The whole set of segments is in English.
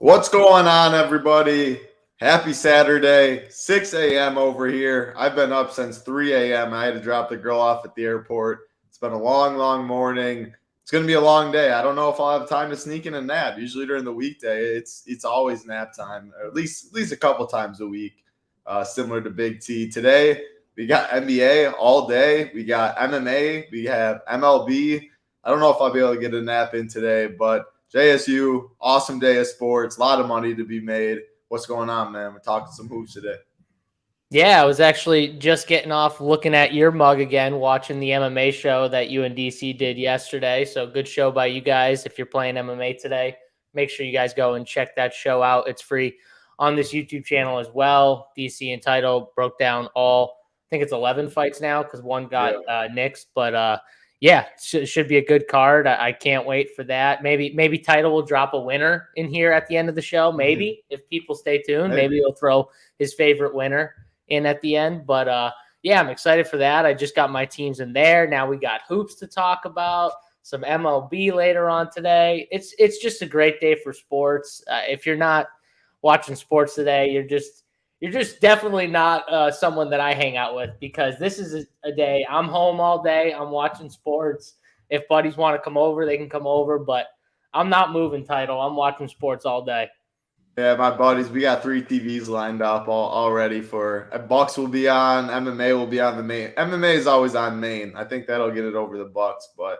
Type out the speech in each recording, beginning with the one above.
What's going on, everybody? Happy Saturday, 6 a.m. over here. I've been up since 3 a.m. I had to drop the girl off at the airport. It's been a long, long morning. It's going to be a long day. I don't know if I'll have time to sneak in a nap. Usually during the weekday, it's always nap time, or at least a couple times a week, similar to Big T. Today, we got NBA all day. We got MMA. We have MLB. I don't know if I'll be able to get a nap in today, but JSU, awesome day of sports, a lot of money to be made. What's going on, man? We're talking some hoops today. Yeah, I was actually just getting off looking at your mug again, watching the MMA show that you and DC did yesterday. So good show by you guys. If you're playing MMA today, make sure you guys go and check that show out. It's free on this YouTube channel as well. DC and Title broke down I think it's 11 fights now because one got nixed. But yeah, should be a good card. I can't wait for that. Maybe Title will drop a winner in here at the end of the show. Maybe if people stay tuned, maybe he'll throw his favorite winner in at the end. But yeah, I'm excited for that. I just got my teams in there. Now we got hoops to talk about, some MLB later on today. It's just a great day for sports. If you're not watching sports today, you're just definitely not someone that I hang out with, because this is a day I'm home all day. I'm watching sports. If buddies want to come over, they can come over, but I'm not moving, Title. I'm watching sports all day. Yeah, my buddies, we got 3 TVs lined up already for Bucks will be on, MMA will be on the main. MMA is always on main. I think that'll get it over the Bucks, but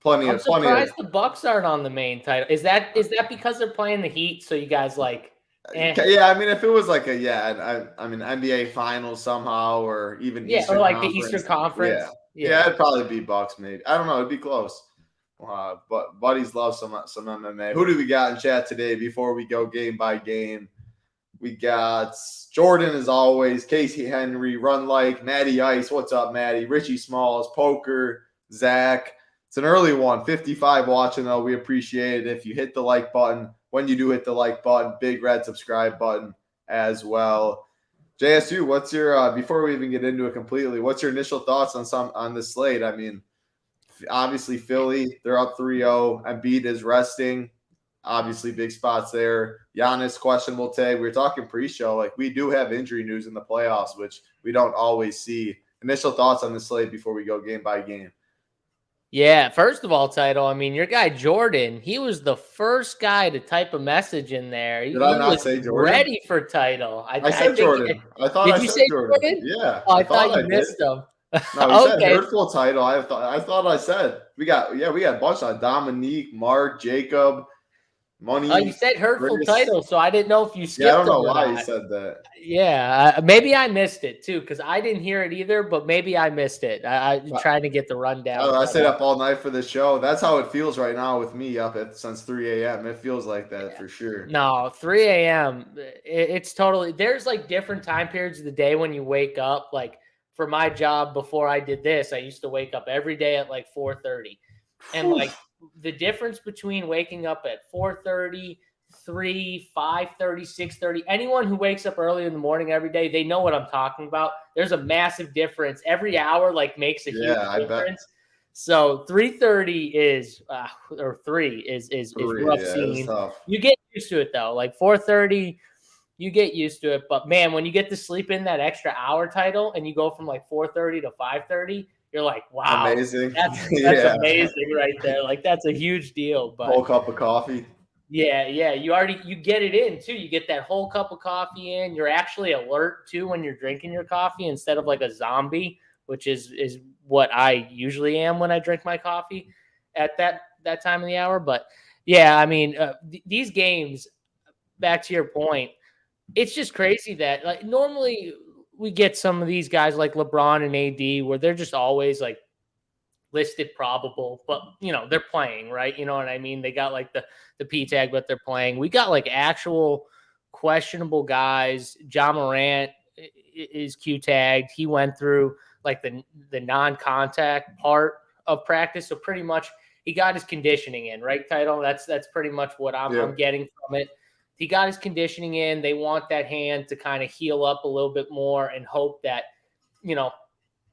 plenty I'm of surprised the Bucks aren't on the main title. Is that because they're playing the Heat? So you guys like? Yeah, I mean, if it was like I mean NBA Finals somehow, or even Eastern or like Conference, the Eastern Conference. Yeah, it'd probably be Bucks maybe. I don't know, it'd be close. But buddies love some MMA. Who do we got in chat today before we go game by game? We got Jordan as always, Casey Henry, Run Like, Matty Ice. What's up, Matty? Richie Smalls, Poker, Zach. It's an early one, 55 watching though. We appreciate it if you hit the like button. When you do hit the like button, big red subscribe button as well. JSU, what's your before we even get into it completely, what's your initial thoughts on this slate? I mean, obviously Philly, they're up 3-0. Embiid is resting. Obviously big spots there. Giannis questionable today. We were talking pre-show, like we do have injury news in the playoffs, which we don't always see. Initial thoughts on the slate before we go game by game. Yeah, first of all, Title, I mean, your guy Jordan, he was the first guy to type a message in there. Did I not say Jordan? Ready for Title. I said Jordan. I thought I said Jordan. Yeah. Oh, I thought you missed him. No, he said hurtful Title. I thought I said we got a bunch on Dominique, Mark, Jacob, Money. Oh, you said hurtful Title, so I didn't know if you skipped. Yeah, I don't know why you said that. Yeah, maybe I missed it too, because I didn't hear it either. But maybe I missed it. I'm trying to get the rundown. I stayed up all night for the show. That's how it feels right now with me up since 3 a.m. It feels like that for sure. No, 3 a.m. It's totally. There's like different time periods of the day when you wake up. Like for my job before I did this, I used to wake up every day at like 4:30, and like the difference between waking up at 4:30, 3, 5:30, 6:30, anyone who wakes up early in the morning every day, they know what I'm talking about. There's a massive difference. Every hour like makes a huge difference. Bet. So 3:30 is or 3 is rough scene. You get used to it though. Like 4:30, you get used to it. But man, when you get to sleep in that extra hour, Title, and you go from like 4:30 to 5:30, you're like, wow, amazing. That's amazing right there. Like that's a huge deal. But whole cup of coffee. Yeah. You get it in too. You get that whole cup of coffee in. You're actually alert too when you're drinking your coffee instead of like a zombie, which is what I usually am when I drink my coffee at that time of the hour. But yeah, I mean, these games, back to your point, it's just crazy that like normally we get some of these guys like LeBron and AD where they're just always like listed probable, but you know, they're playing, right? You know what I mean? They got like the P tag, but they're playing. We got like actual questionable guys. Ja Morant is Q tagged. He went through like the non-contact part of practice. So pretty much he got his conditioning in, right, Title? That's pretty much what I'm getting from it. He got his conditioning in. They want that hand to kind of heal up a little bit more and hope that, you know,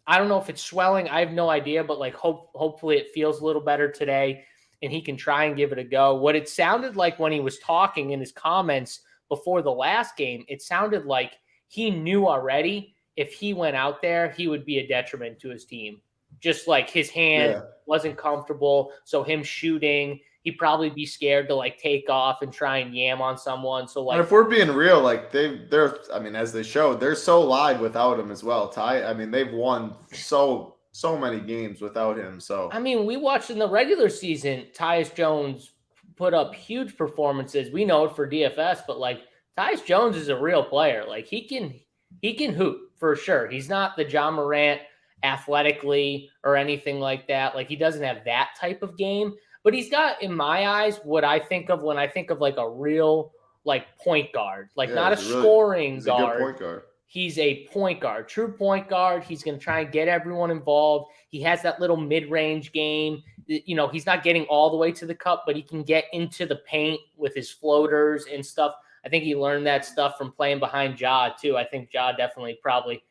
I don't know if it's swelling. I have no idea, but like hopefully it feels a little better today. and he can try and give it a go. What it sounded like when he was talking in his comments before the last game, it sounded like he knew already if he went out there, he would be a detriment to his team. Just like his hand wasn't comfortable. So him shooting, he'd probably be scared to like take off and try and yam on someone. So like, and if we're being real, like they're I mean, as they showed, they're so live without him as well. I mean, they've won so many games without him. So I mean, we watched in the regular season, Tyus Jones put up huge performances. We know it for DFS, but like Tyus Jones is a real player. Like he can hoop for sure. He's not the John Morant athletically or anything like that. Like he doesn't have that type of game, but he's got, in my eyes, what I think of when I think of like a real like point guard, like not a scoring guard. Good point guard. He's a point guard, true point guard. He's going to try and get everyone involved. He has that little mid-range game. You know, he's not getting all the way to the cup, but he can get into the paint with his floaters and stuff. I think he learned that stuff from playing behind Ja too. I think Ja definitely probably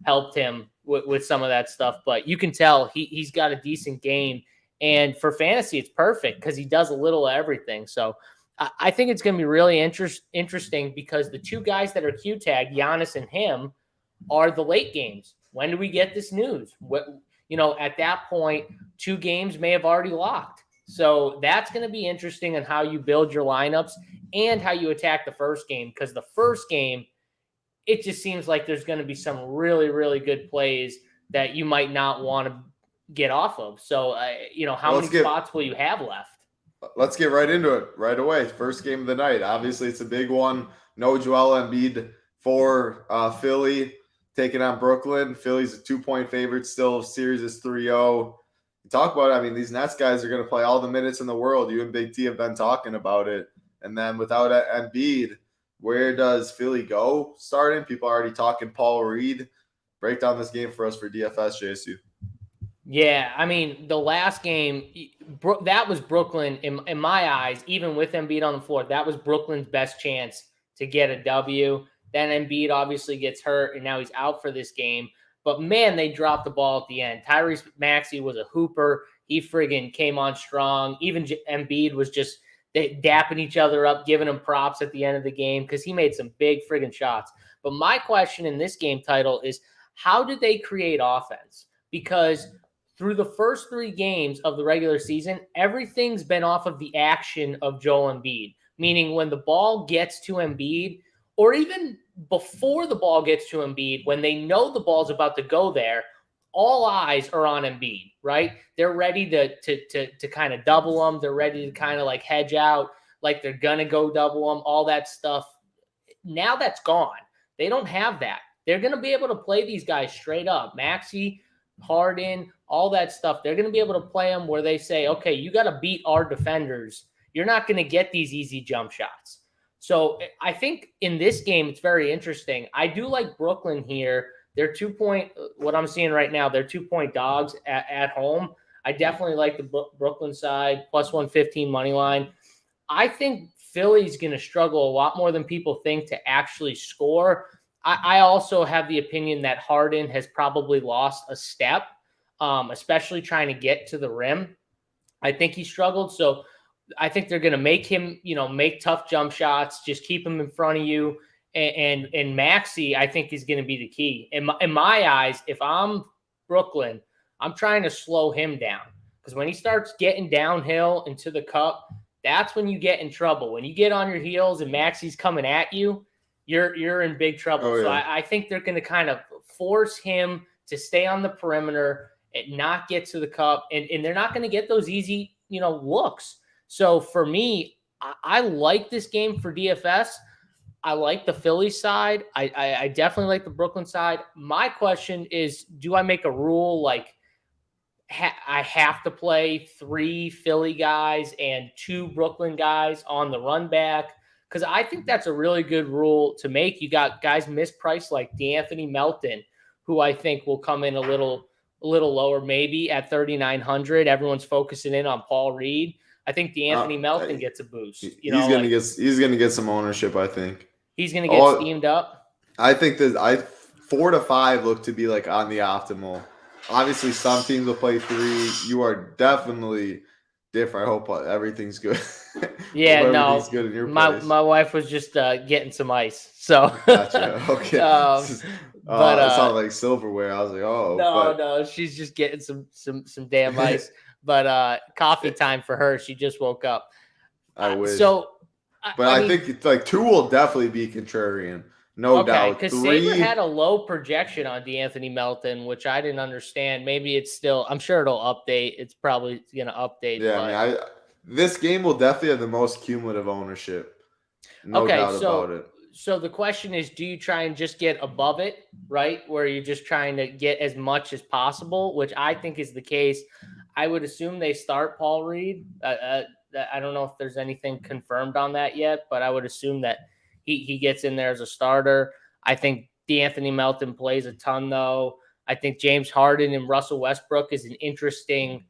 helped him with some of that stuff, but you can tell he's got a decent game. And for fantasy, it's perfect because he does a little of everything. So I think it's going to be really interesting because the two guys that are Q-tagged, Giannis and him, are the late games. When do we get this news? At that point, 2 games may have already locked. So that's going to be interesting in how you build your lineups and how you attack the first game, because the first game, it just seems like there's going to be some really, really good plays that you might not want to get off of. So, how many spots will you have left? Let's get right into it right away. First game of the night. Obviously, it's a big one. No Joel Embiid for Philly taking on Brooklyn. Philly's a 2-point favorite still. Series is 3-0. Talk about it. I mean, these Nets guys are going to play all the minutes in the world. You and Big T have been talking about it. And then without Embiid, where does Philly go starting? People are already talking Paul Reed. Break down this game for us for DFS, JSU. Yeah, I mean, the last game, that was Brooklyn, in my eyes, even with Embiid on the floor, that was Brooklyn's best chance to get a W. Then Embiid obviously gets hurt, and now he's out for this game. But, man, they dropped the ball at the end. Tyrese Maxey was a hooper. He friggin' came on strong. Even Embiid was just dapping each other up, giving him props at the end of the game because he made some big friggin' shots. But my question in this game title is, how did they create offense? Because through the first 3 games of the regular season, everything's been off of the action of Joel Embiid, meaning when the ball gets to Embiid, or even before the ball gets to Embiid, when they know the ball's about to go there, all eyes are on Embiid, right? They're ready to kind of double them. They're ready to kind of like hedge out, like they're going to go double them, all that stuff. Now that's gone. They don't have that. They're going to be able to play these guys straight up. Maxey, Harden, all that stuff. They're going to be able to play them where they say, okay, you got to beat our defenders. You're not going to get these easy jump shots. So I think in this game, it's very interesting. I do like Brooklyn here. They're 2-point, what I'm seeing right now, they're 2-point dogs at home. I definitely like the Brooklyn side, plus 115 money line. I think Philly's going to struggle a lot more than people think to actually score. I also have the opinion that Harden has probably lost a step, especially trying to get to the rim. I think he struggled. So I think they're going to make him, make tough jump shots, just keep him in front of you. And Maxey, I think, is going to be the key. In my eyes, if I'm Brooklyn, I'm trying to slow him down. Because when he starts getting downhill into the cup, that's when you get in trouble. When you get on your heels and Maxey's coming at you, you're in big trouble. Oh, yeah. So I think they're going to kind of force him to stay on the perimeter and not get to the cup. And they're not going to get those easy, looks. So for me, I like this game for DFS. I like the Philly side. I definitely like the Brooklyn side. My question is, do I make a rule like I have to play 3 Philly guys and 2 Brooklyn guys on the run back? Because I think that's a really good rule to make. You got guys mispriced like D'Anthony Melton, who I think will come in a little lower, maybe at 3,900. Everyone's focusing in on Paul Reed. I think D'Anthony Melton gets a boost. He's gonna get some ownership. I think he's gonna get steamed up. I think that 4 to 5 look to be like on the optimal. Obviously, some teams will play 3. You are definitely different. I hope everything's good. Yeah, hope no, everything's good in your place. my wife was just getting some ice. So Gotcha. Okay. But it sounded like silverware. I was like, oh, no, she's just getting some damn ice. But coffee time for her. She just woke up. I wish. So, but I think it's like 2 will definitely be contrarian, no doubt. Because 3 Saber had a low projection on DeAnthony Melton, which I didn't understand. Maybe it's still. I'm sure it'll update. It's probably going to update. Yeah, but... I mean, this game will definitely have the most cumulative ownership. No doubt about it. So the question is, do you try and just get above it, right? Where you're just trying to get as much as possible, which I think is the case. I would assume they start Paul Reed. I don't know if there's anything confirmed on that yet, but I would assume that he gets in there as a starter. I think DeAnthony Melton plays a ton, though. I think James Harden and Russell Westbrook is an interesting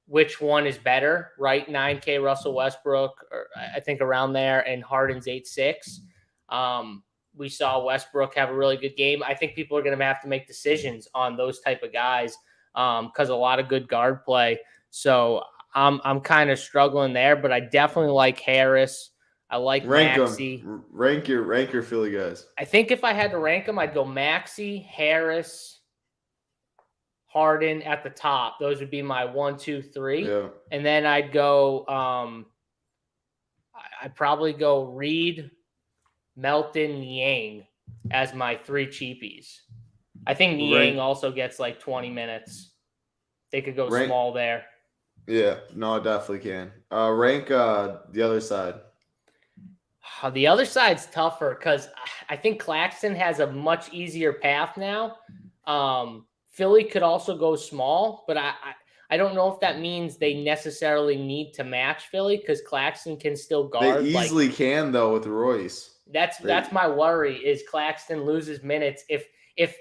which one is better, right? 9K Russell Westbrook, or I think around there, and Harden's 8.6. We saw Westbrook have a really good game. I think people are going to have to make decisions on those type of guys because a lot of good guard play. So I'm kind of struggling there, but I definitely like Harris. I like Maxey. Rank your Philly guys. I think if I had to rank them, I'd go Maxey, Harris, Harden at the top. Those would be my 1, 2, 3. Yeah. And then I'd go I'd probably go Reed, Melton, Niang as my 3 cheapies. I think Niang also gets like 20 minutes. They could go small there. Yeah, no, I definitely can. Rank the other side. The other side's tougher because I think Claxton has a much easier path now. Philly could also go small, but I don't know if that means they necessarily need to match Philly because Claxton can still guard. They easily can, though, with Royce. That's my worry is Claxton loses minutes if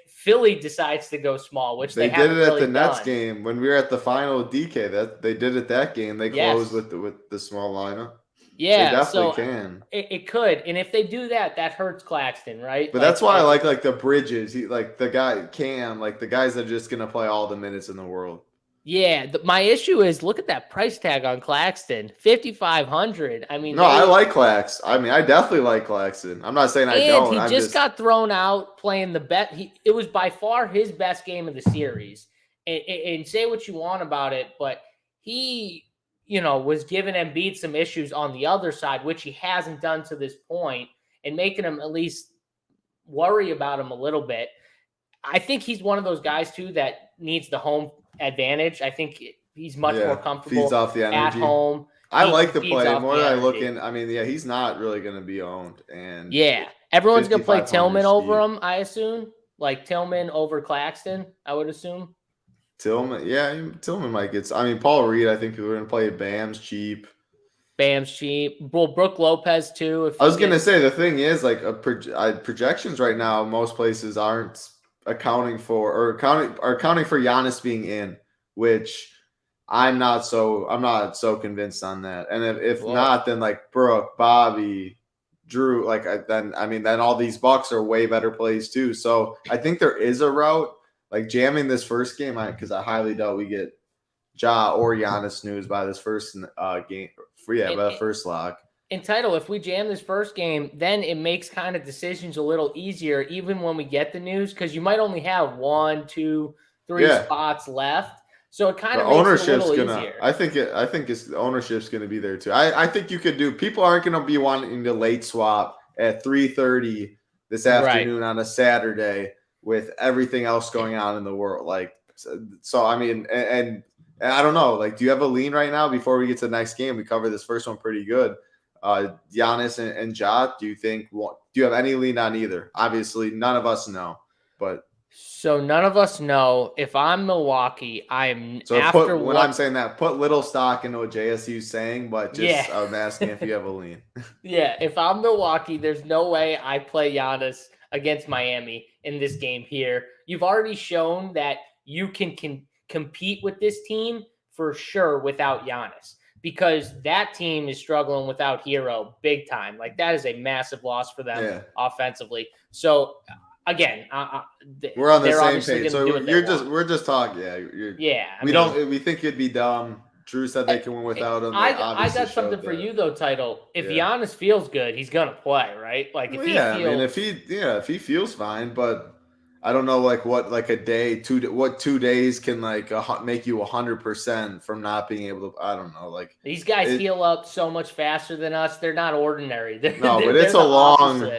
Philly decides to go small, which they did it at really the Nets done. game when we were at the final of DK. That they did it that game. They closed with the small lineup. Yeah, they definitely can. It could, and if they do that, that hurts Claxton, right? But that's why I like the bridges. He like the guy Cam, like the guys that are just gonna play all the minutes in the world. Yeah, my issue is look at that price tag on Claxton, $5,500. I mean, I like Clax. I mean, I definitely like Claxton. I'm not saying I don't. He just got thrown out playing the bet. It was by far his best game of the series. And say what you want about it, but he, was giving Embiid some issues on the other side, which he hasn't done to this point, and making him at least worry about him a little bit. I think he's one of those guys too that needs the home advantage. I think he's much more comfortable feeds off the energy. At home. I like the play more than I look in. I mean, yeah, he's not really going to be owned. And yeah, everyone's going to play Tillman over him, I assume. Like Tillman over Claxton, I would assume. Tillman might get. I mean, Paul Reed, I think we're going to play Bam's cheap. Well, Brook Lopez too. I was going to say the thing is like projections right now. Most places aren't accounting for Giannis being in, which I'm not so convinced on that. And if not, then like Brooke, Bobby, Drew, then all these Bucks are way better plays too. So I think there is a route like jamming this first game because I highly doubt we get Ja or Giannis snooze by this first game. By the first lock. In title, if we jam this first game, then it makes kind of decisions a little easier, even when we get the news, because you might only have 1, 2, 3 spots left. So it kind of makes it a little easier. I think ownership's gonna be there too. I think you could do. People aren't gonna be wanting to late swap at 3:30 this afternoon on a Saturday with everything else going on in the world. Like, so I mean, and I don't know. Like, do you have a lean right now before we get to the next game? We covered this first one pretty good. Giannis and Ja, do you have any lean on either? Obviously, none of us know, but so none of us know. If I'm Milwaukee, I'm saying that, put little stock into what JSU's saying, but just I'm asking if you have a lean. Yeah, if I'm Milwaukee, there's no way I play Giannis against Miami in this game here. You've already shown that you can compete with this team for sure without Giannis. Because that team is struggling without Hero big time. Like, that is a massive loss for them offensively. So, again, we're on the same page. So we're just talking. We think it'd be dumb Drew said they can win without him. I got something for you though, Title. If Giannis feels good, he's gonna play, right? Like if he feels, I mean, if he feels fine, but I don't know, like what, like a day, 2 days can like make you 100% from not being able to. I don't know, like these guys heal up so much faster than us. They're not ordinary. But it's a long.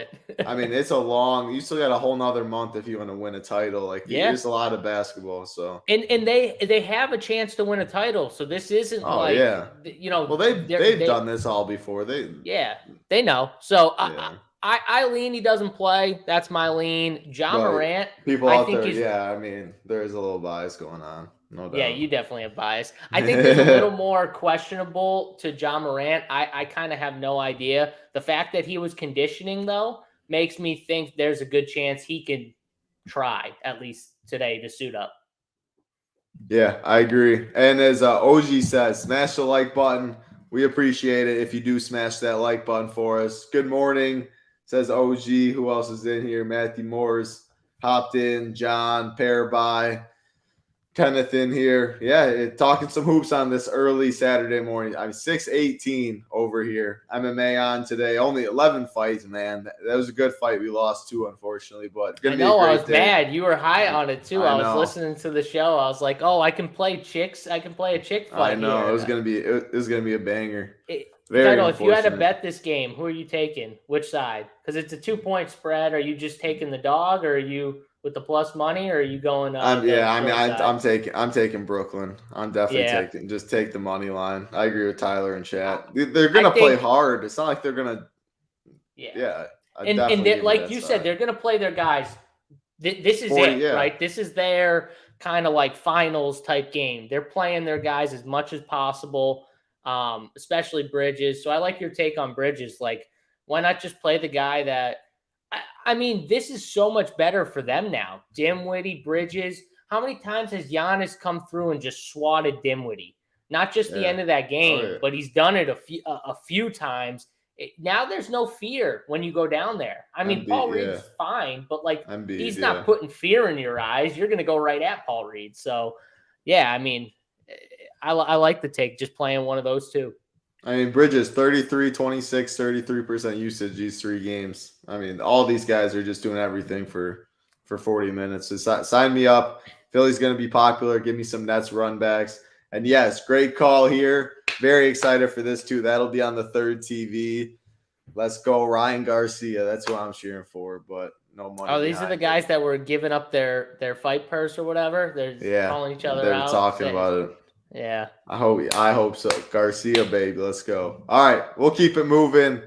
I mean, it's a long. You still got a whole nother month if you want to win a title. Like there's a lot of basketball. So and they have a chance to win a title. So this isn't Well, they've done this all before. They know. So I lean he doesn't play. That's my lean. John Morant. People out there, I mean, there is a little bias going on. No doubt. Yeah, you definitely have bias. I think there's a little more questionable to John Morant. I kind of have no idea. The fact that he was conditioning, though, makes me think there's a good chance he can try, at least today, to suit up. Yeah, I agree. And as OG says, smash the like button. We appreciate it if you do smash that like button for us. Good morning. Says OG. Who else is in here? Matthew Moore's hopped in. John, Paraby, Kenneth in here. Yeah, talking some hoops on this early Saturday morning. I'm 6:18 over here. MMA on today. Only 11 fights, man. That was a good fight. We lost 2, unfortunately, but I know I was mad. You were high on it too. I was listening to the show. I was like, oh, I can play chicks. I can play a chick fight. I know here. it was gonna be a banger. If you had to bet this game, who are you taking? Which side? Because it's a 2-point spread. Are you just taking the dog, or are you with the plus money, or are you going? I'm taking Brooklyn. I'm definitely take the money line. I agree with Tyler and chat. They're gonna play hard. It's not like they're gonna. Yeah. And like you said, they're gonna play their guys. This is it, right? This is their kind of like finals type game. They're playing their guys as much as possible. Especially Bridges. So I like your take on Bridges. Like, why not just play the guy that, I mean, this is so much better for them now. Dinwiddie, Bridges. How many times has Giannis come through and just swatted Dinwiddie? Not just the end of that game, but he's done it a few times. Now there's no fear when you go down there. I mean, Paul Reed's fine, but like he's not putting fear in your eyes. You're going to go right at Paul Reed. So, yeah, I mean, I like the take, just playing one of those two. I mean, Bridges, 33, 26, 33% usage these 3 games. I mean, all these guys are just doing everything for 40 minutes. So sign me up. Philly's going to be popular. Give me some Nets run backs. And yes, great call here. Very excited for this too. That'll be on the third TV. Let's go, Ryan Garcia. That's what I'm cheering for, but no money. Oh, these are the guys that were giving up their fight purse or whatever. They're calling each other out. They're talking about it. Yeah. I hope so. Garcia, baby. Let's go. All right. We'll keep it moving.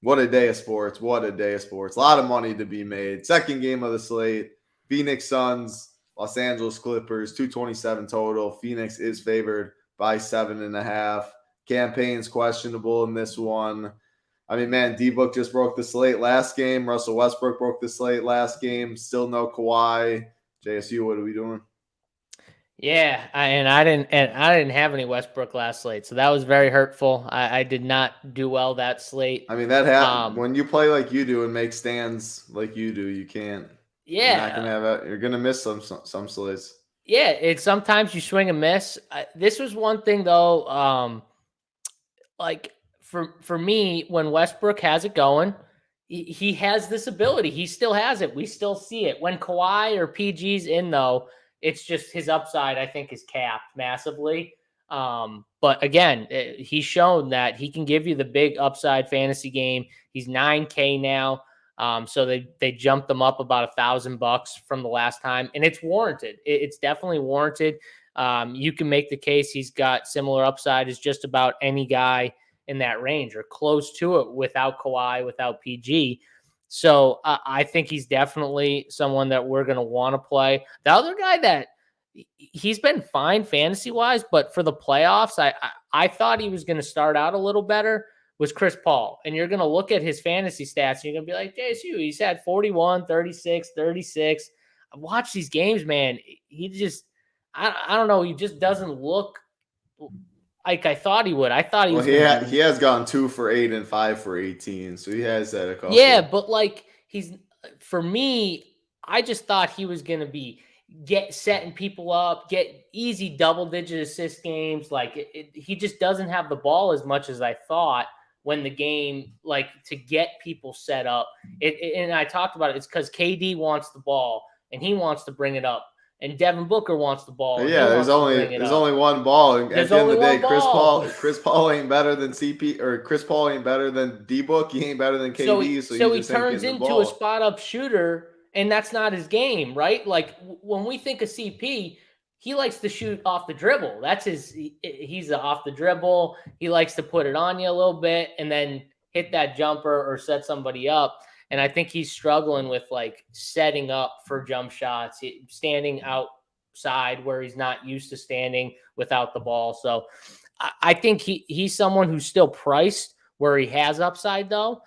What a day of sports. What a day of sports. A lot of money to be made. Second game of the slate. Phoenix Suns, Los Angeles Clippers, 227 total. Phoenix is favored by 7.5. Campaign's questionable in this one. I mean, man, D-Book just broke the slate last game. Russell Westbrook broke the slate last game. Still no Kawhi. JSU, what are we doing? Yeah, I didn't have any Westbrook last slate, so that was very hurtful. I did not do well that slate. I mean, that happens when you play like you do and make stands like you do. You can't. Yeah, you're not gonna have you're gonna miss some slates. Yeah, it's sometimes you swing and miss. This was one thing though. Like for me, when Westbrook has it going, he has this ability. He still has it. We still see it. When Kawhi or PG's in though, it's just his upside, I think, is capped massively. But again, he's shown that he can give you the big upside fantasy game. He's 9K now. So they jumped them up about $1,000 from the last time, and it's warranted. It's definitely warranted. You can make the case he's got similar upside as just about any guy in that range or close to it without Kawhi, without PG. So I think he's definitely someone that we're going to want to play. The other guy that he's been fine fantasy wise, but for the playoffs, I thought he was going to start out a little better was Chris Paul. And you're going to look at his fantasy stats and you're going to be like, JSU, he's had 41, 36, 36. Watch these games, man. He just, I don't know. He just doesn't look like I thought he would. I thought he was. He has gone 2 for 8 and 5 for 18. So he has that a couple. Yeah, but like for me, I just thought he was going to be get setting people up, get easy double-digit assist games. Like he just doesn't have the ball as much as I thought when the game, like to get people set up. And I talked about it. It's because KD wants the ball and he wants to bring it up. And Devin Booker wants the ball. Yeah, there's only one ball. At the end of the day, Chris Paul ain't better than CP, or Chris Paul ain't better than D-Book. He ain't better than KD. So he turns into a spot up shooter, and that's not his game, right? Like when we think of CP, he likes to shoot off the dribble. That's he's off the dribble. He likes to put it on you a little bit and then hit that jumper or set somebody up. And I think he's struggling with like setting up for jump shots, standing outside where he's not used to standing without the ball. So I think he's someone who's still priced where he has upside though.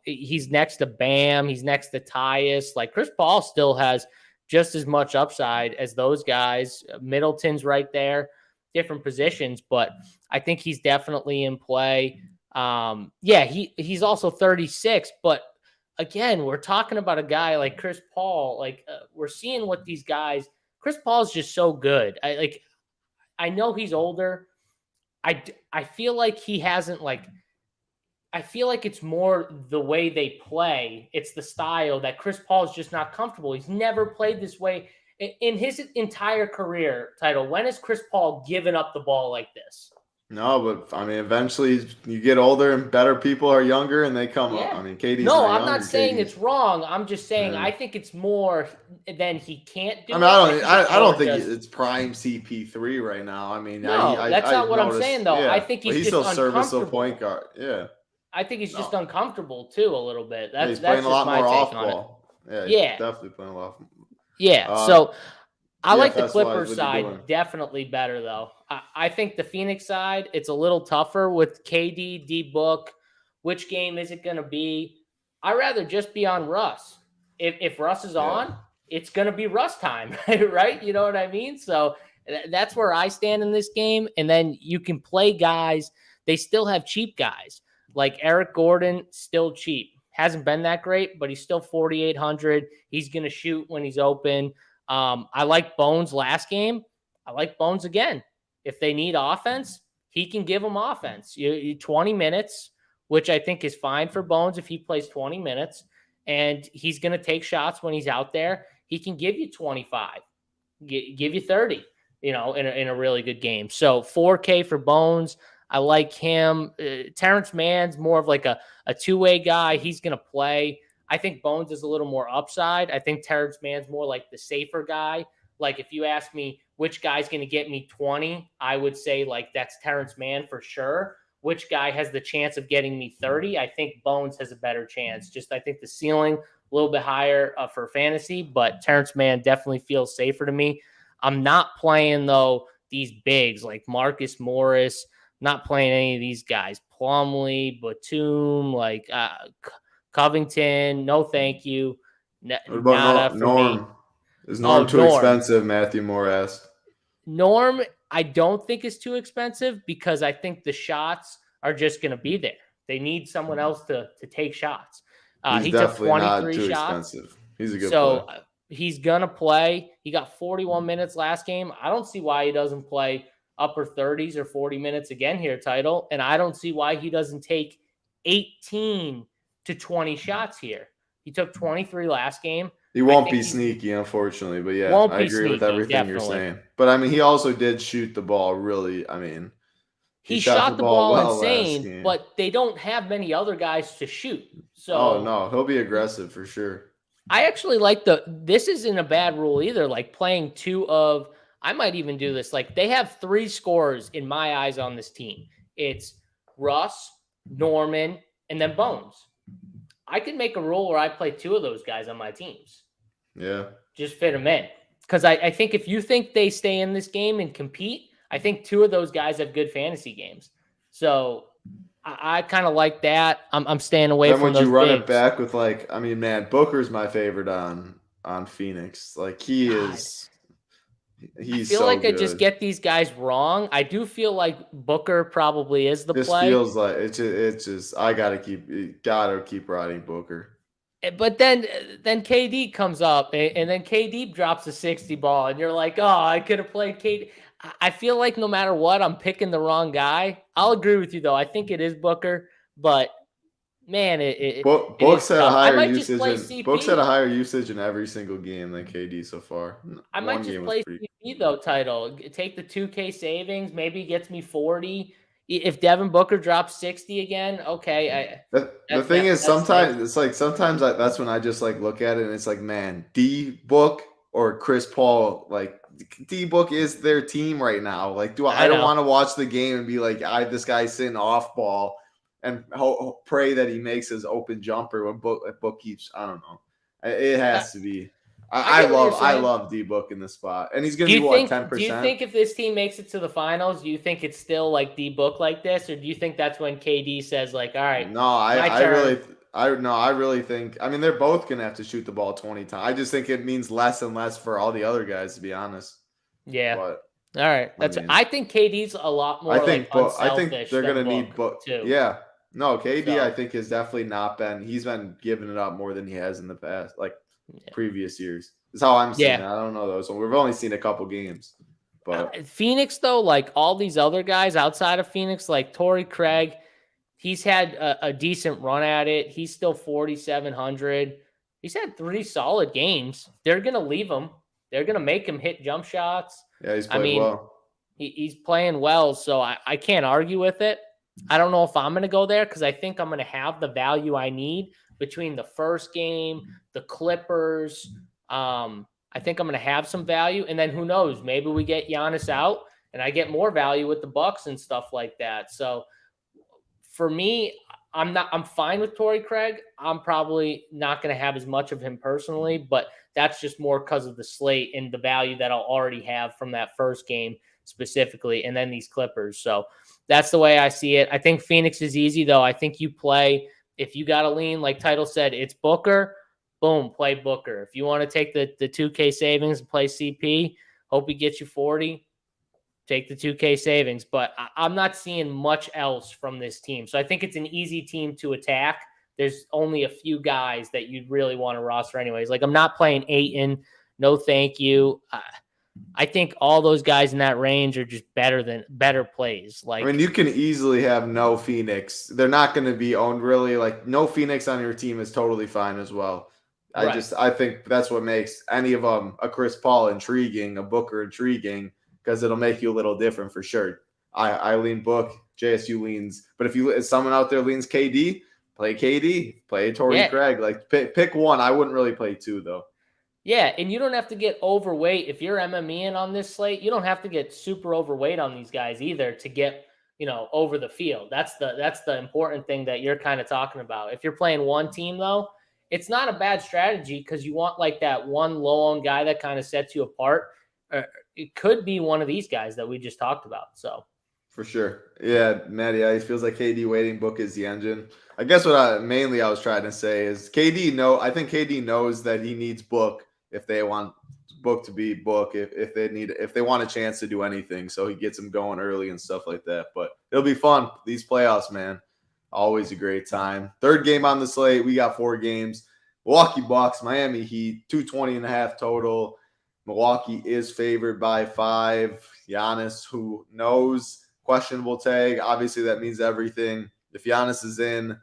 He's next to Bam. He's next to Tyus. Like Chris Paul still has just as much upside as those guys. Middleton's right there, different positions, but I think he's definitely in play. He's also 36, but again, we're talking about a guy like Chris Paul. Like we're seeing what these guys. Chris Paul is just so good. I know he's older. I feel like he hasn't like. I feel like it's more the way they play. It's the style that Chris Paul is just not comfortable. He's never played this way in his entire career. Title. When has Chris Paul given up the ball like this? No, but I mean, eventually you get older and better people are younger and they come up. I mean, KD's no, I'm not saying it's wrong. I'm just saying I think it's more than he can't do. I don't think it's prime CP3 right now. I mean, no, that's not what I'm saying though. I think he's still serviceable point guard. Yeah. I think he's just uncomfortable too a little bit. He's playing a lot more off ball. Yeah, definitely playing a lot. Yeah, so I like the Clippers side definitely better though. I think the Phoenix side, it's a little tougher with KD, D-Book. Which game is it going to be? I'd rather just be on Russ. If Russ is on, it's going to be Russ time, right? You know what I mean? So that's where I stand in this game. And then you can play guys. They still have cheap guys. Like Eric Gordon, still cheap. Hasn't been that great, but he's still 4,800. He's going to shoot when he's open. I like Bones last game. I like Bones again. If they need offense, he can give them offense. 20 minutes, which I think is fine for Bones if he plays 20 minutes. And he's going to take shots when he's out there. He can give you 25, give you 30, in a really good game. So 4K for Bones. I like him. Terrence Mann's more of like a two-way guy. He's going to play. I think Bones is a little more upside. I think Terrence Mann's more like the safer guy. Like if you ask me which guy's going to get me 20, I would say like that's Terrence Mann for sure. Which guy has the chance of getting me 30? I think Bones has a better chance. I think the ceiling a little bit higher for fantasy, but Terrence Mann definitely feels safer to me. I'm not playing though these bigs like Marcus Morris. Not playing any of these guys. Plumlee, Batum, like Covington. No, thank you. What about Norm? Is Norm too expensive? Matthew Moore asked. Norm, I don't think is too expensive because I think the shots are just going to be there. They need someone else to take shots. He took 23 shots. Expensive. He's a good player. He's going to play. He got 41 minutes last game. I don't see why he doesn't play upper 30s or 40 minutes again here, Title. And I don't see why he doesn't take 18 to 20 shots here. He took 23 last game. He won't be sneaky, unfortunately. But yeah, I agree with everything you're saying. But I mean, he also did shoot the ball really. I mean, he shot the ball insane, but they don't have many other guys to shoot. So no, he'll be aggressive for sure. I actually like this isn't a bad rule either. Like playing I might even do this. Like they have 3 scorers in my eyes on this team. It's Russ, Norman, and then Bones. I could make a rule where I play 2 of those guys on my teams. Yeah. Just fit them in. Because I think if you think they stay in this game and compete, I think 2 of those guys have good fantasy games. So I kind of like that. I'm staying away from those would you run bigs. It back with Booker's my favorite on Phoenix. Like he is. He's I feel like good. I just get these guys wrong. I do feel like Booker probably is the play. Feels like it's just I gotta keep riding Booker. But then KD comes up and then KD drops a 60 ball and you're like, oh, I could have played KD. I feel like no matter what, I'm picking the wrong guy. I'll agree with you though. I think it is Booker, but man, it is Books had a tough. I higher might just usage play and Books had CP. a higher usage in every single game than KD so far. I might One just game was play pretty. CP though, title. Take the 2K savings, maybe gets me 40. If Devin Booker drops 60 again, okay. The thing is, That's nice. sometimes it's like that's when I just like look at it and it's like, man, D Book or Chris Paul, like D Book is their team right now. Like, I I don't know. want to watch the game and be like, this guy's sitting off ball and pray that he makes his open jumper when Book keeps. I don't know. It has to be. I get what you're saying. love D Book in this spot, and he's gonna Do be you what, think? 10%. Do you think if this team makes it to the finals, do you think it's still like D Book like this, or do you think that's when KD says like, "All right, No, my turn." I really think. I mean, they're both gonna have to shoot the ball 20 times. I just think it means less and less for all the other guys, to be honest. Yeah. But All right. I think KD's a lot more unselfish. I think they're gonna need Book too. Yeah. No, KD, So, I think has definitely not been. He's been giving it up more than he has in the past, like previous years. Is how I'm seeing it. I don't know those. So we've only seen a couple games. But Phoenix, though, like all these other guys outside of Phoenix, like Torrey Craig, he's had a decent run at it. He's still 4,700. He's had 3 solid games. They're going to leave him. They're going to make him hit jump shots. Yeah, he's played well. He's playing well, so I can't argue with it. I don't know if I'm going to go there because I think I'm going to have the value I need between the first game, the Clippers. I think I'm going to have some value, and then who knows? Maybe we get Giannis out, and I get more value with the Bucks and stuff like that. So for me, I'm fine with Torrey Craig. I'm probably not going to have as much of him personally, but that's just more because of the slate and the value that I'll already have from that first game specifically, and then these Clippers. So that's the way I see it. I think Phoenix is easy, though. I think you play, if you got to lean, like Title said, it's Booker. Boom, play Booker. If you want to take the 2K savings and play CP, hope he gets you 40, take the 2K savings. But I'm not seeing much else from this team. So I think it's an easy team to attack. There's only a few guys that you'd really want to roster anyways. Like, I'm not playing Ayton. No, thank you. I think all those guys in that range are just better plays. Like, I mean, you can easily have no Phoenix. They're not going to be owned really. Like, no Phoenix on your team is totally fine as well. Right. I think that's what makes any of them, a Chris Paul intriguing, a Booker intriguing, because it'll make you a little different for sure. I lean Book, JSU leans, but if someone out there leans KD, play Torrey Craig. Like, pick one. I wouldn't really play 2 though. Yeah, and you don't have to get overweight. If you're MMEing on this slate, you don't have to get super overweight on these guys either to get, over the field. That's the important thing that you're kind of talking about. If you're playing one team though, it's not a bad strategy because you want like that one low-owned guy that kind of sets you apart. It could be one of these guys that we just talked about. So for sure. Yeah, Maddie, it feels like KD waiting Book is the engine. I guess what I was trying to say is I think KD knows that he needs Book if they want Book to be Book, if they want a chance to do anything. So he gets them going early and stuff like that. But it'll be fun. These playoffs, man. Always a great time. Third game on the slate. We got 4 games. Milwaukee Bucks, Miami Heat, 220.5 total. Milwaukee is favored by 5. Giannis, who knows, questionable tag. Obviously, that means everything. If Giannis is in,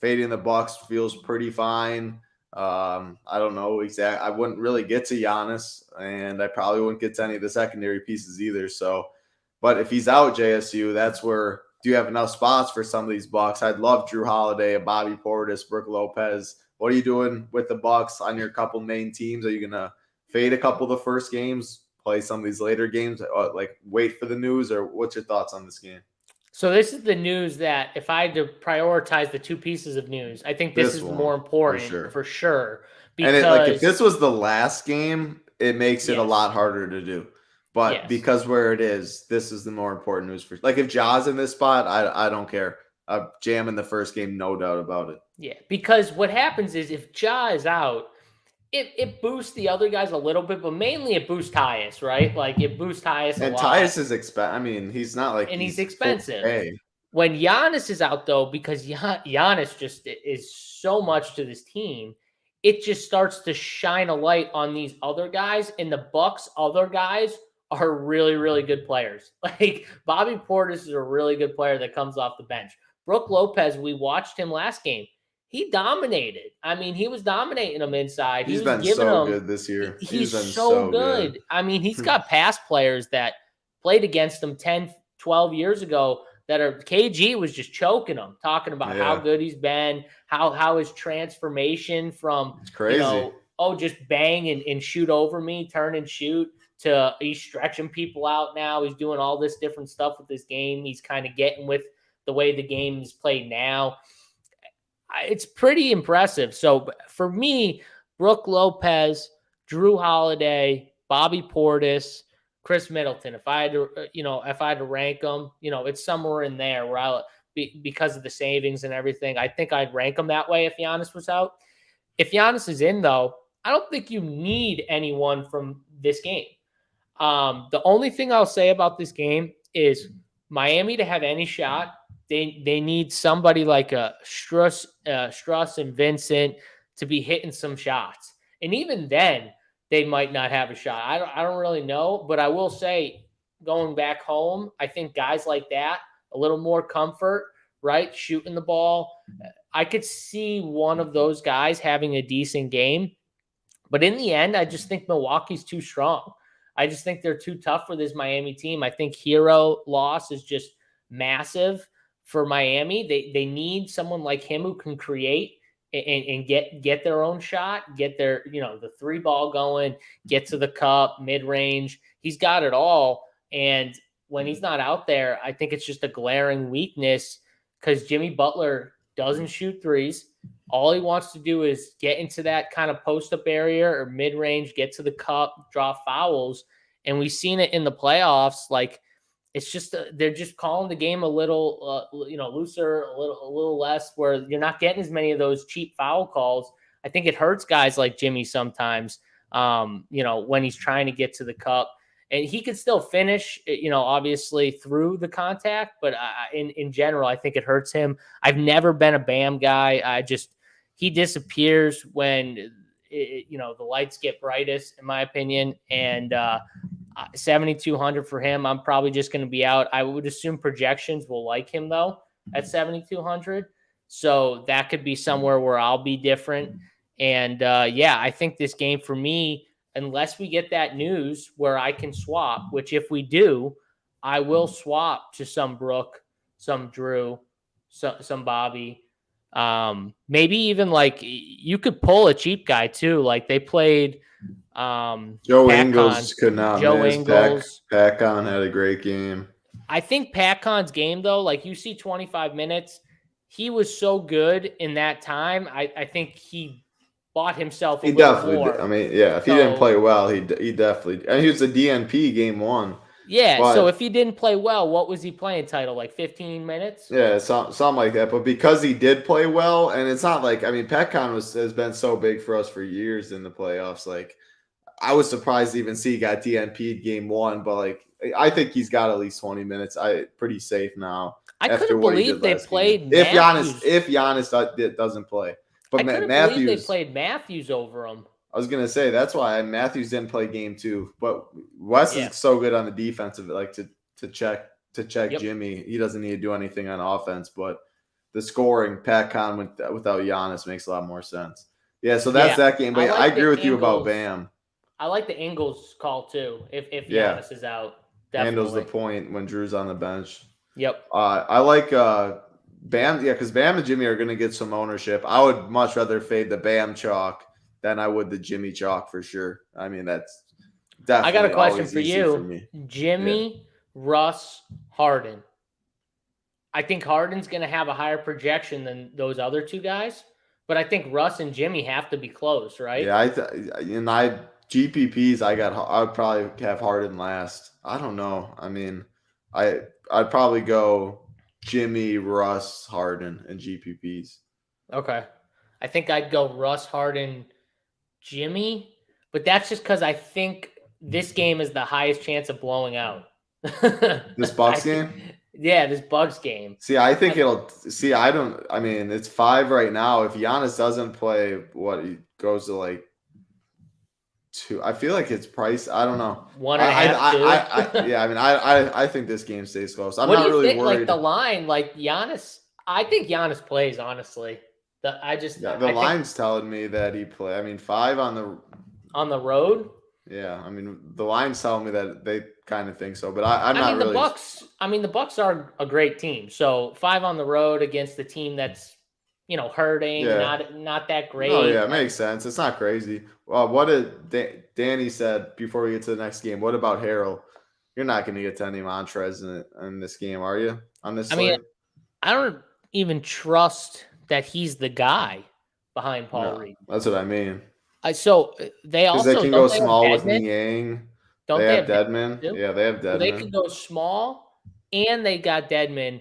fading the Bucks feels pretty fine. I don't know exactly. I wouldn't really get to Giannis, and I probably wouldn't get to any of the secondary pieces either. So, but if he's out, JSU, that's where. Do you have enough spots for some of these Bucks? I'd love Drew Holiday, Bobby Portis, Brook Lopez. What are you doing with the Bucks on your couple main teams? Are you gonna fade a couple of the first games, play some of these later games, like wait for the news, or what's your thoughts on this game? So this is the news that if I had to prioritize the 2 pieces of news, I think this is more important for sure. Because if this was the last game, it makes it a lot harder to do. But because where it is, this is the more important news for. Like if Ja's in this spot, I don't care. Jam in the first game, no doubt about it. Yeah, because what happens is if Ja is out, it boosts the other guys a little bit, but mainly it boosts Tyus, right? Like it boosts Tyus a lot. And Tyus is expensive. I mean, he's not like he's expensive. When Giannis is out though, because Giannis just is so much to this team, it just starts to shine a light on these other guys, and the Bucks' other guys are really, really good players. Like Bobby Portis is a really good player that comes off the bench. Brook Lopez, we watched him last game. He dominated. I mean, he was dominating them inside. He's He was been giving so them. good this year. He's been so good. I mean, he's got past players that played against him 10, 12 years ago that are KG was just choking him, talking about how good he's been, how his transformation from, it's crazy. Just bang and shoot over me, turn and shoot, to he's stretching people out now. He's doing all this different stuff with this game. He's kind of getting with the way the game is played now. It's pretty impressive. So for me, Brook Lopez, Drew Holiday, Bobby Portis, Chris Middleton. If I had to rank them, it's somewhere in there where because of the savings and everything, I think I'd rank them that way if Giannis was out. If Giannis is in, though, I don't think you need anyone from this game. The only thing I'll say about this game is Miami to have any shot, they need somebody like a Struss and Vincent to be hitting some shots. And even then, they might not have a shot. I don't really know, but I will say, going back home, I think guys like that, a little more comfort, right? Shooting the ball. I could see one of those guys having a decent game. But in the end, I just think Milwaukee's too strong. I just think they're too tough for this Miami team. I think Hero loss is just massive for Miami. They need someone like him who can create and get their own shot, get their, the three ball going, get to the cup, mid-range. He's got it all. And when he's not out there, I think it's just a glaring weakness because Jimmy Butler doesn't shoot threes. All he wants to do is get into that kind of post-up area or mid-range, get to the cup, draw fouls. And we've seen it in the playoffs. Like, it's just they're just calling the game a little, looser, a little less, where you're not getting as many of those cheap foul calls. I think it hurts guys like Jimmy sometimes, when he's trying to get to the cup. And he could still finish, obviously through the contact, but in general, I think it hurts him. I've never been a Bam guy. He disappears when, the lights get brightest, in my opinion. And 7,200 for him, I'm probably just going to be out. I would assume projections will like him, though, at 7,200. So that could be somewhere where I'll be different. And, I think this game for me, unless we get that news where I can swap, which if we do, I will swap to some Brook, some Drew, some Bobby. Maybe even like you could pull a cheap guy too. Like they played Joe Ingles could not Joe miss. Ingles. Pac-On had a great game. I think Pac-On's game though, like you see 25 minutes, he was so good in that time. I think he bought himself a little more. I mean, yeah, if he didn't play well, he definitely. And he was a DNP game one. Yeah, so if he didn't play well, what was he playing title? Like 15 minutes? Yeah, something like that. But because he did play well, and it's not like, I mean, Petcon has been so big for us for years in the playoffs. Like, I was surprised to even see he got DNP'd game one, but like, I think he's got at least 20 minutes. Pretty safe now. I couldn't believe they played Matthews. If Giannis doesn't play. But I couldn't believe they played Matthews over him. I was gonna say that's why Matthews didn't play game two. But Wes is so good on the defensive, like to check Jimmy. He doesn't need to do anything on offense, but the scoring, Pat Con without Giannis makes a lot more sense. Yeah, so that's that game. But I agree with you about Bam. I like the Ingles call too. If Giannis is out, definitely. Handles the point when Drew's on the bench. Yep. I like Bam. Yeah, because Bam and Jimmy are going to get some ownership. I would much rather fade the Bam chalk than I would the Jimmy chalk for sure. I mean, that's definitely. I got a question for you. Jimmy, Russ, Harden. I think Harden's going to have a higher projection than those other two guys, but I think Russ and Jimmy have to be close, right? Yeah, GPPs, I'd probably have Harden last. I don't know. I mean, I'd probably go Jimmy, Russ, Harden, and GPPs. Okay. I think I'd go Russ, Harden, Jimmy, but that's just because I think this game is the highest chance of blowing out. This Bucks game? Yeah, this Bucks game. See, I think it's 5 right now. If Giannis doesn't play, goes to like 2. I feel like it's priced. I don't know. 1.5, 2. Yeah, I mean, I think this game stays close. I'm What not do you really think? worried. Like the line, like Giannis. I think Giannis plays, honestly. The line's telling me that he play. I mean, 5 on the road. Yeah, I mean, the line's telling me that they kind of think so, but I'm not really. The Bucks are a great team. So 5 on the road against the team that's hurting, not that great. Oh yeah, it makes sense. It's not crazy. What did Danny said before we get to the next game? What about Harrell? You're not going to get to any Montrez in this game, are you? On this slate? I don't even trust that he's the guy behind Paul Reed. That's what I mean. So they also they can go small with Niang. They have Deadman. Yeah, they have Deadman. They can go small, and they got Deadman.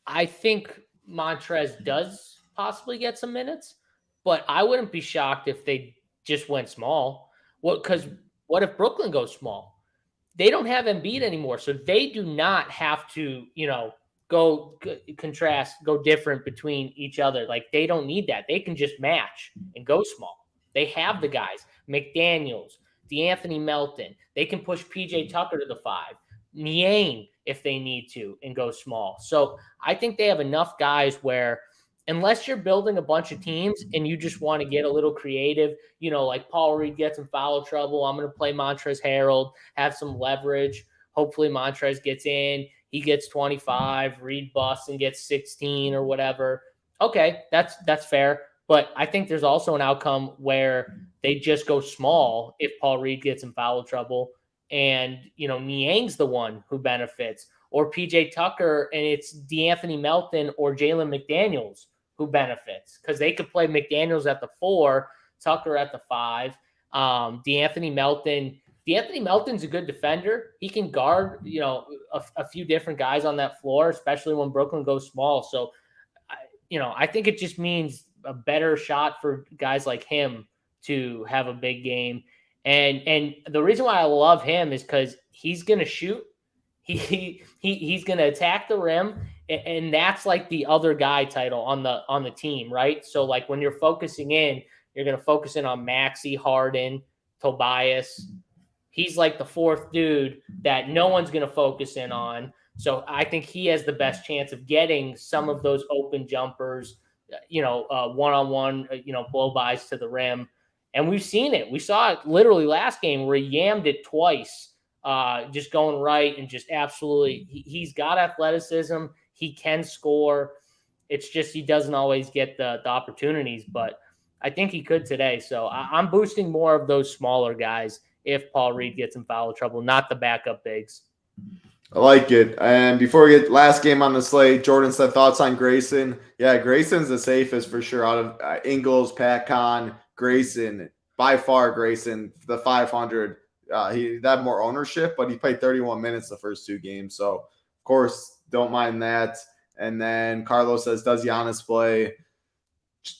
I think Montrez does possibly get some minutes, but I wouldn't be shocked if they just went small. Because what if Brooklyn goes small? They don't have Embiid anymore, so they do not have to, go different between each other. Like, they don't need that. They can just match and go small. They have the guys, McDaniels, DeAnthony Melton. They can push PJ Tucker to the 5, Niang if they need to, and go small. So I think they have enough guys where, unless you're building a bunch of teams and you just want to get a little creative, like Paul Reed gets in foul trouble, I'm going to play Montrezl Harrell, have some leverage. Hopefully Montrez gets in, he gets 25, Reed busts and gets 16 or whatever. Okay, that's fair. But I think there's also an outcome where they just go small if Paul Reed gets in foul trouble, and Niang's the one who benefits, or PJ Tucker, and it's DeAnthony Melton or Jalen McDaniels who benefits, because they could play McDaniels at the 4, Tucker at the 5. DeAnthony Melton's a good defender. He can guard a few different guys on that floor, especially when Brooklyn goes small. So I think it just means a better shot for guys like him to have a big game. And the reason why I love him is because he's going to shoot. He's going to attack the rim. And that's like the other guy title on the team, right? So like when you're focusing in, you're going to focus in on Maxey, Harden, Tobias. He's like the 4th dude that no one's going to focus in on. So I think he has the best chance of getting some of those open jumpers, one-on-one, blow-bys to the rim. And we've seen it. We saw it literally last game where he yammed it twice, just going right and just absolutely – he's got athleticism. He can score. It's just he doesn't always get the opportunities, but I think he could today. So I'm boosting more of those smaller guys if Paul Reed gets in foul trouble, not the backup bigs. I like it. And before we get last game on the slate, Jordan said thoughts on Grayson. Yeah, Grayson's the safest for sure out of Ingles, Pat Con, Grayson. By far, Grayson, the 500. He had more ownership, but he played 31 minutes the first 2 games. So, of course, don't mind that. And then Carlos says, does Giannis play?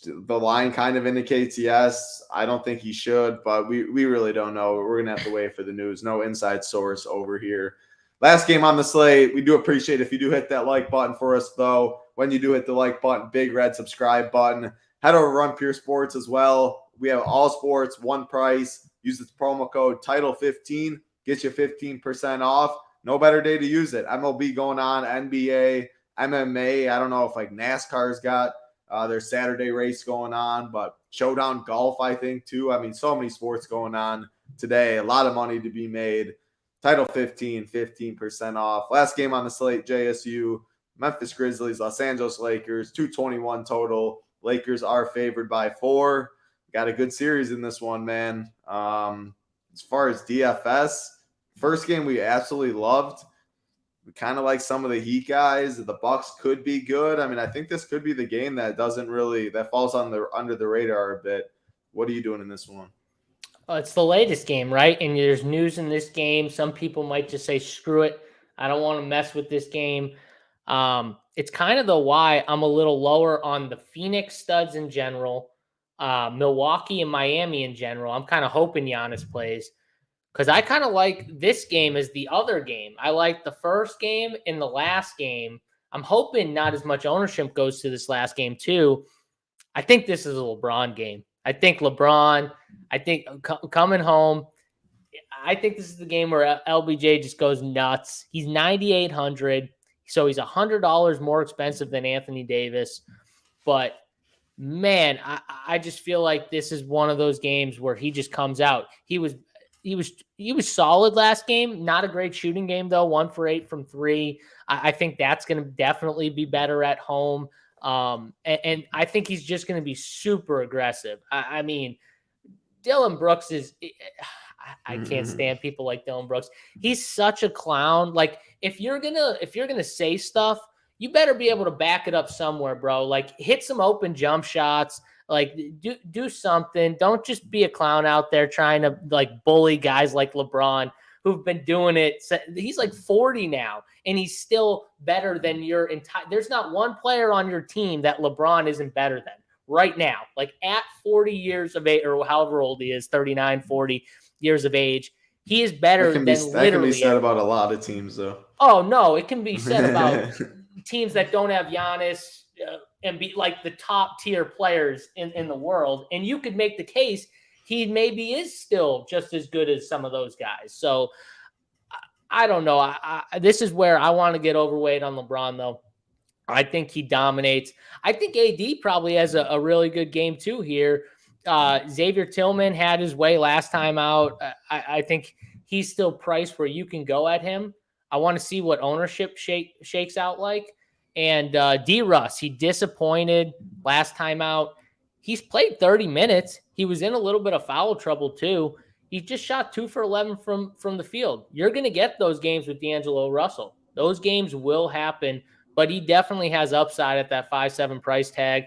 The line kind of indicates yes. I don't think he should, but we really don't know. We're going to have to wait for the news. No inside source over here. Last game on the slate, we do appreciate if you do hit that like button for us, though. When you do hit the like button, big red subscribe button. Head over to Run Pure Sports as well. We have all sports, one price. Use the promo code TITLE15. Get you 15% off. No better day to use it. MLB going on, NBA, MMA. I don't know if like NASCAR's got their Saturday race going on, but Showdown Golf, I think, too. I mean, so many sports going on today. A lot of money to be made. Title 15, 15% off. Last game on the slate, JSU, Memphis Grizzlies, Los Angeles Lakers, 221 total. Lakers are favored by 4. Got a good series in this one, man. As far as DFS, first game we absolutely loved. We kind of like some of the Heat guys. The Bucks could be good. I mean, I think this could be the game that falls under the radar a bit. What are you doing in this one? It's the latest game, right? And there's news in this game. Some people might just say, screw it. I don't want to mess with this game. It's kind of why I'm a little lower on the Phoenix studs in general, Milwaukee and Miami in general. I'm kind of hoping Giannis plays because I kind of like this game as the other game. I like the first game and the last game. I'm hoping not as much ownership goes to this last game too. I think this is a LeBron game. I think LeBron, coming home, I think this is the game where LBJ just goes nuts. He's 9,800, so he's $100 more expensive than Anthony Davis. But man, I just feel like this is one of those games where he just comes out. He was solid last game. Not a great shooting game though. 1 for 8 from 3. I think that's going to definitely be better at home. And I think he's just going to be super aggressive. I mean, Dylan Brooks is. I can't stand people like Dylan Brooks. He's such a clown. Like if you're gonna say stuff, you better be able to back it up somewhere, bro. Like hit some open jump shots. Like do something. Don't just be a clown out there trying to like bully guys like LeBron who've been doing it. He's like 40 now, and he's still better than your entire. There's not one player on your team that LeBron isn't better than right now. Like at 40 years of age, or however old he is, 39, 40 years of age, he is better than literally. That can be said about a lot of teams, though. Oh no, it can be said about teams that don't have Giannis and be like the top tier players in the world. And you could make the case he maybe is still just as good as some of those guys. So I don't know. This is where I want to get overweight on LeBron, though. I think he dominates. I think AD probably has a really good game too here. Xavier Tillman had his way last time out. I think he's still priced where you can go at him. I want to see what ownership shakes out like. And D-Russ, he disappointed last time out. He's played 30 minutes. He was in a little bit of foul trouble too. He just shot 2 for 11 from the field. You're going to get those games with D'Angelo Russell. Those games will happen, but he definitely has upside at that 5.7 price tag.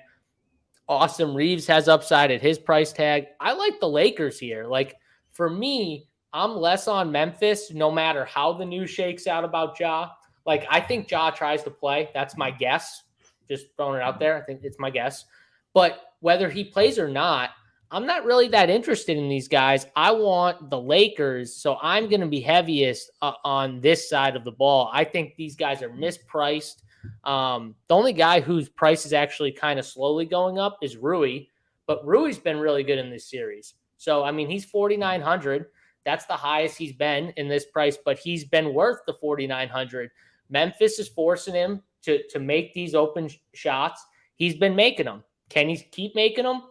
Austin Reeves has upside at his price tag. I like the Lakers here. Like for me, I'm less on Memphis no matter how the news shakes out about Ja. Like I think Ja tries to play. That's my guess. Just throwing it out there. I think it's my guess. But whether he plays or not, I'm not really that interested in these guys. I want the Lakers, so I'm going to be heaviest on this side of the ball. I think these guys are mispriced. The only guy whose price is actually kind of slowly going up is Rui, but Rui's been really good in this series. So, I mean, he's 4,900. That's the highest he's been in this price, but he's been worth the 4,900. Memphis is forcing him to make these open shots. He's been making them. Can he keep making them?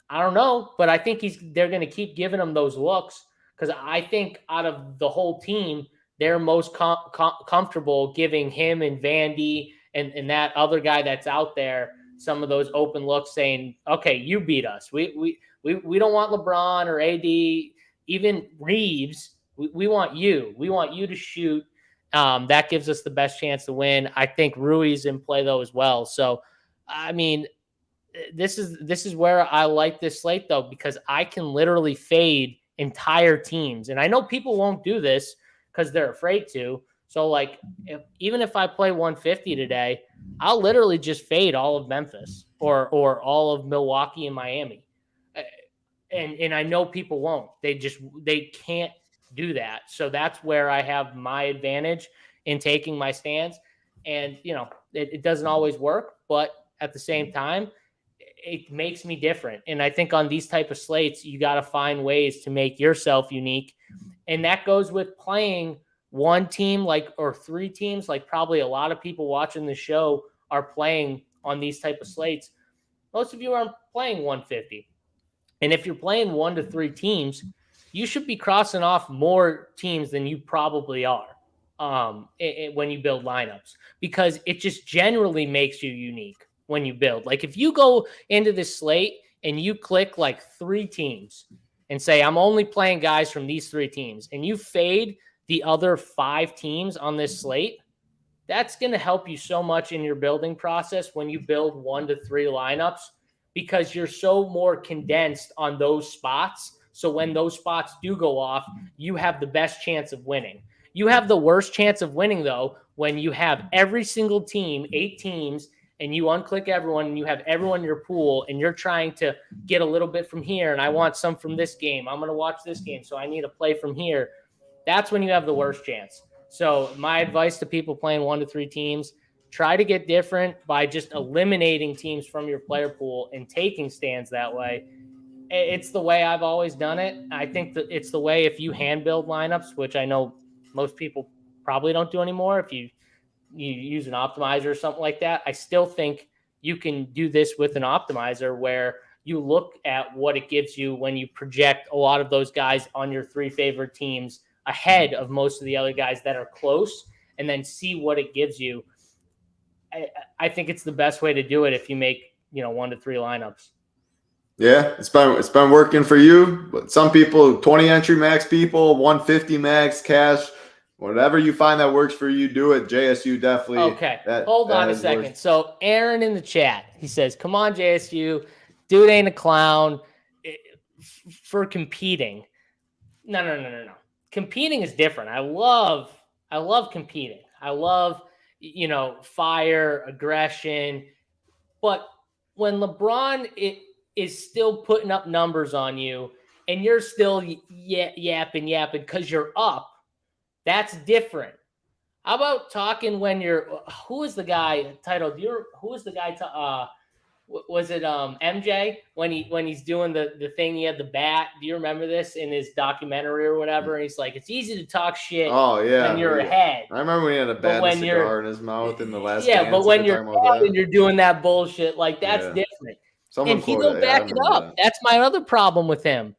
I don't know, but I think they're going to keep giving him those looks because I think out of the whole team, they're most comfortable giving him and Vandy and that other guy that's out there some of those open looks, saying, "Okay, you beat us. We don't want LeBron or AD, even Reeves. We want you. We want you to shoot. That gives us the best chance to win." I think Rui's in play though as well. So, I mean, this is where I like this slate though, because I can literally fade entire teams, and I know people won't do this because they're afraid to. So like, even if I play 150 today, I'll literally just fade all of Memphis or all of Milwaukee and Miami. And I know people won't. They can't do that. So that's where I have my advantage in taking my stance. And, you know, it doesn't always work, but at the same time, it makes me different. And I think on these type of slates, you got to find ways to make yourself unique. And that goes with playing one team or 3 teams, like probably a lot of people watching the show are playing on these type of slates. Most of you aren't playing 150. And if you're playing 1 to 3 teams, you should be crossing off more teams than you probably are when you build lineups, because it just generally makes you unique when you build. Like if you go into this slate and you click like 3 teams and say, I'm only playing guys from these 3 teams, and you fade the other 5 teams on this slate, that's going to help you so much in your building process when you build 1 to 3 lineups, because you're so more condensed on those spots. So when those spots do go off, you have the best chance of winning. You have the worst chance of winning, though, when you have every single team, 8 teams, and you unclick everyone and you have everyone in your pool and you're trying to get a little bit from here. And I want some from this game. I'm going to watch this game, so I need to play from here. That's when you have the worst chance. So my advice to people playing 1 to 3 teams, try to get different by just eliminating teams from your player pool and taking stands that way. It's the way I've always done it. I think that it's the way if you hand build lineups, which I know most people probably don't do anymore. If you use an optimizer or something like that, I still think you can do this with an optimizer where you look at what it gives you when you project a lot of those guys on your 3 favorite teams ahead of most of the other guys that are close, and then see what it gives you. I think it's the best way to do it if you make 1 to 3 lineups. Yeah, it's been working for you. But some people, 20 entry max people, 150 max cash, whatever you find that works for you, do it. JSU definitely. Okay, hold on a second. Worked. So Aaron in the chat, he says, "Come on, JSU, dude ain't a clown for competing." No. Competing is different. I love competing. I love fire, aggression, but when LeBron is still putting up numbers on you and you're still yapping because you're up, that's different. How about talking when you're who is the guy titled who is the guy was it MJ when he's doing the thing, he had the bat? Do you remember this in his documentary or whatever? And he's like, it's easy to talk shit when you're ahead. I remember when he had a bat and a cigar in his mouth in the last dance. But when you're ahead and you're doing that bullshit, like that's different. And he will back it up. That's my other problem with him.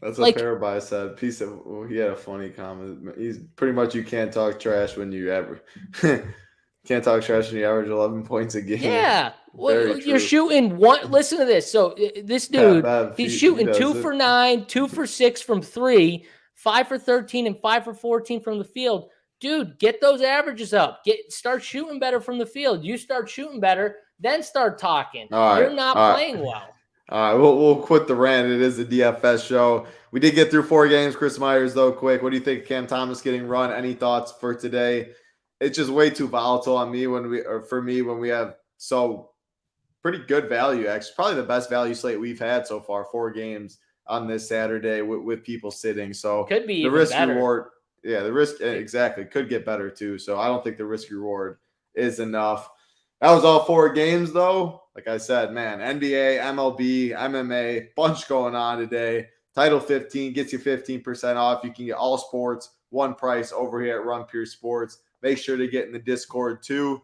That's what Parabai said. He had a funny comment. He's pretty much, you can't talk trash when you ever can't talk trash when you average 11 points a game. Yeah. Well, you're shooting one. Listen to this. So this dude, he's shooting 2 for 9, 2 for 6 from 3, 5 for 13, and 5 for 14 from the field. Dude, get those averages up. Start shooting better from the field. You start shooting better, then start talking. You're not playing well. All right, we'll quit the rant. It is a DFS show. We did get through 4 games. Chris Myers, though, quick. What do you think of Cam Thomas getting run? Any thoughts for today? It's just way too volatile on me when we have so pretty good value. Actually, probably the best value slate we've had so far. 4 games on this Saturday with people sitting. So could be the risk better. Reward. Yeah, the risk exactly could get better too. So I don't think the risk reward is enough. That was all 4 games, though. Like I said, man, NBA, MLB, MMA, bunch going on today. Title 15 gets you 15% off. You can get all sports, one price over here at Run Pure Sports. Make sure to get in the Discord, too.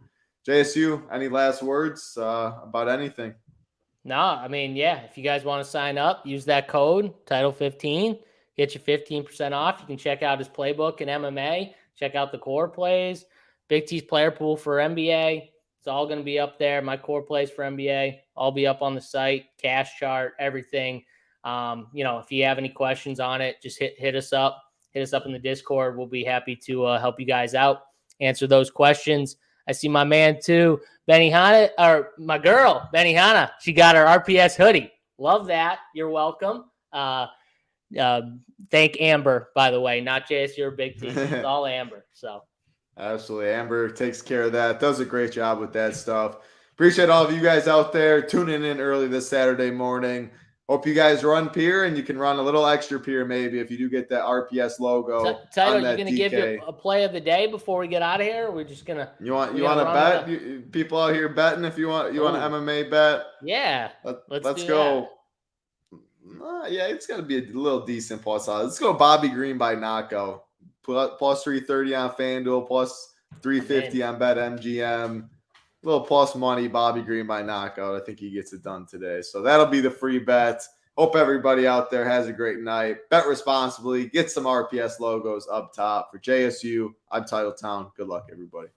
JSU, any last words about anything? No, I mean, yeah, if you guys want to sign up, use that code, Title 15. Get you 15% off. You can check out his playbook in MMA. Check out the core plays. Big T's player pool for NBA. It's all going to be up there. My core plays for NBA, all be up on the site, cash chart, everything. If you have any questions on it, just hit us up. Hit us up in the Discord. We'll be happy to help you guys out, answer those questions. I see my man too, Benihana, or my girl, Benihana. She got her RPS hoodie. Love that. You're welcome. Thank Amber, by the way, not JSU or Big T. It's all Amber. So. Absolutely. Amber takes care of that. Does a great job with that stuff. Appreciate all of you guys out there tuning in early this Saturday morning. Hope you guys run Pier, and you can run a little extra Pier maybe if you do get that RPS logo. Title, you going to give you a play of the day before we get out of here? Or we're just going to. You want to bet? People out here betting if you want an MMA bet? Yeah. Let's go. Yeah, it's got to be a little decent plus. Let's go Bobby Green by knockout. Plus 330 on FanDuel, plus 350 on BetMGM. A little plus money, Bobby Green by knockout. I think he gets it done today. So that'll be the free bet. Hope everybody out there has a great night. Bet responsibly. Get some RPS logos up top. For JSU, I'm Titletown. Good luck, everybody.